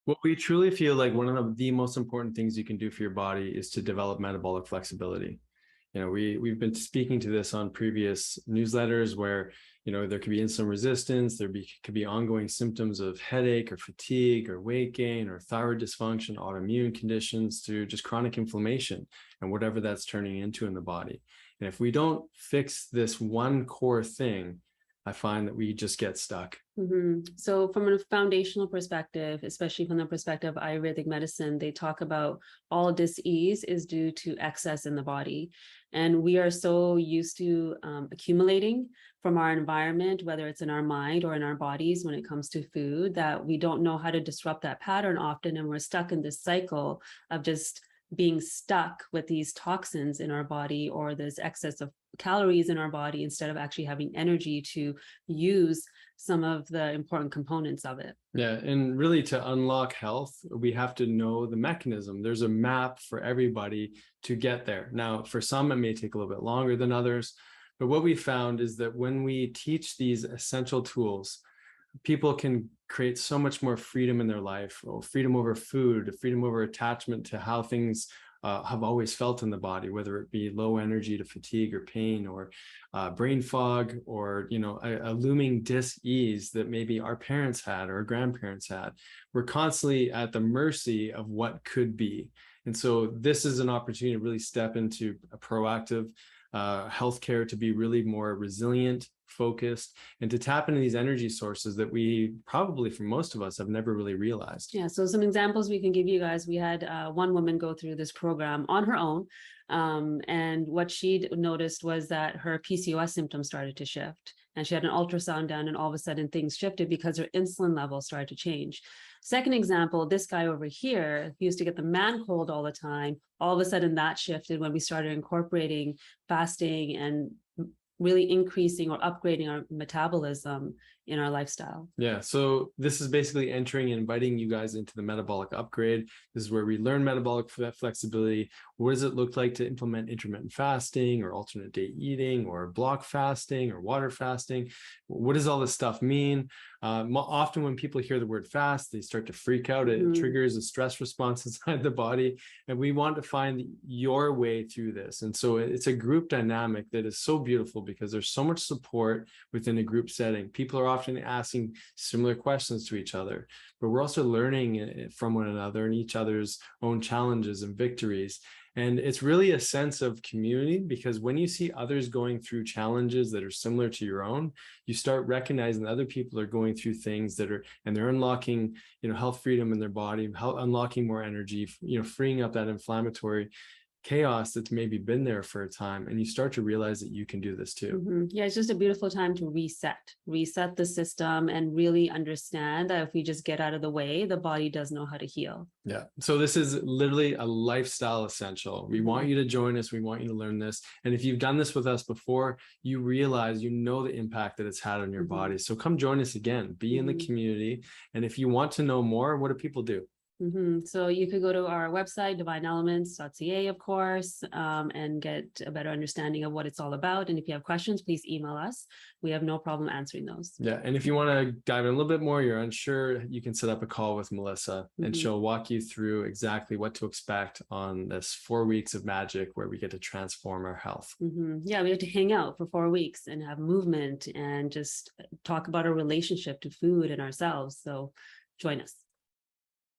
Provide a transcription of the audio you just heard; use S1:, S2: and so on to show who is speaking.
S1: Well, we truly feel like one of the most important things you can do for your body is to develop metabolic flexibility. We've been speaking to this on previous newsletters where, there could be insulin resistance, could be ongoing symptoms of headache or fatigue or weight gain or thyroid dysfunction, autoimmune conditions through just chronic inflammation and whatever that's turning into in the body. And if we don't fix this one core thing, I find that we just get stuck.
S2: So from a foundational perspective, especially from the perspective of Ayurvedic medicine, they talk about all dis-ease is due to excess in the body. And we are so used to accumulating from our environment, whether it's in our mind or in our bodies when it comes to food, that we don't know how to disrupt that pattern often. And we're stuck in this cycle of just being stuck with these toxins in our body or this excess of calories in our body instead of actually having energy to use some of the important components of it.
S1: Yeah, and really to unlock health, we have to know the mechanism. There's a map for everybody to get there. Now, for some, it may take a little bit longer than others, but what we found is that when we teach these essential tools, people can create so much more freedom in their life, freedom over food, freedom over attachment to how things have always felt in the body, whether it be low energy to fatigue or pain or brain fog or, a looming dis-ease that maybe our parents had or our grandparents had. We're constantly at the mercy of what could be. And so this is an opportunity to really step into a proactive healthcare, to be really more resilient, focused, and to tap into these energy sources that we probably, for most of us, have never really realized.
S2: Yeah, so some examples we can give you guys. We had one woman go through this program on her own. And what she noticed was that her PCOS symptoms started to shift. And she had an ultrasound done, and all of a sudden things shifted because her insulin levels started to change. Second example, this guy over here, he used to get the man cold all the time. All of a sudden that shifted when we started incorporating fasting and really increasing or upgrading our metabolism in our lifestyle.
S1: Yeah, so this is basically entering and inviting you guys into the metabolic upgrade. This is where we learn metabolic flexibility. What does it look like to implement intermittent fasting or alternate day eating or block fasting or water fasting? What does all this stuff mean? Often when people hear the word fast, they start to freak out. It triggers a stress response inside the body. And we want to find your way through this. And so it's a group dynamic that is so beautiful because there's so much support within a group setting. People are often asking similar questions to each other, but we're also learning from one another and each other's own challenges and victories. And it's really a sense of community, because when you see others going through challenges that are similar to your own, you start recognizing that other people are going through things and they're unlocking, health freedom in their body, unlocking more energy, freeing up that inflammatory chaos that's maybe been there for a time, and you start to realize that you can do this too.
S2: Yeah, it's just a beautiful time to reset the system and really understand that if we just get out of the way, the body does know how to heal.
S1: Yeah, so this is literally a lifestyle essential. We want you to join us. We want you to learn this. And if you've done this with us before, you realize, the impact that it's had on your body. So come join us again, be in the community. And if you want to know more, what do people do?
S2: So you could go to our website, divineelements.ca, of course, and get a better understanding of what it's all about. And if you have questions, please email us. We have no problem answering those.
S1: Yeah. And if you want to dive in a little bit more, you're unsure, you can set up a call with Melissa and she'll walk you through exactly what to expect on this 4 weeks of magic where we get to transform our health.
S2: Yeah, we have to hang out for 4 weeks and have movement and just talk about our relationship to food and ourselves. So join us.